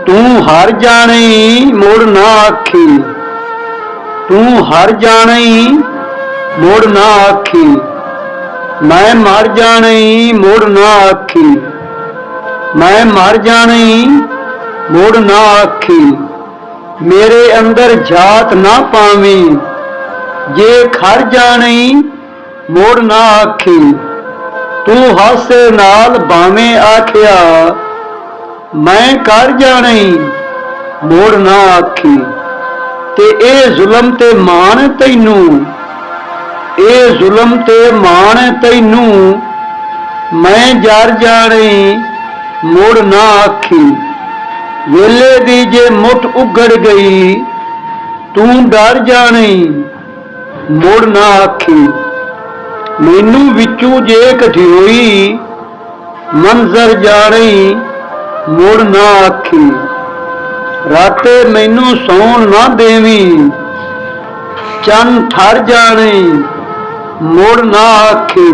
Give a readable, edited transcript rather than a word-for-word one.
तू हर जाने मोड़ ना आखी, तू हर जाने मोड़ ना आखी, मैं मर जाने मोड़ ना आखी, मैं मर जाने मोड़ ना आखी। मेरे अंदर जात ना पावी, जे खर जाने मोड़ ना आखी। तू हासे नाल भावें आखिया, मैं कर जाने मोड़ ना आखी। ते ए जुलम ते मान तैनू, ए जुलम ते मान तैनू, मैं जर जाने मोड़ ना आखी। वेले दी जे मुठ उगड़ गई, तू डर जाने मोड़ ना आखी। मैनू विचू जे कठियोई, मंजर जाने मोड़ ना आखी। राते मैनू सौन ना देवी, चन ठर जाने मोड़ ना आखी।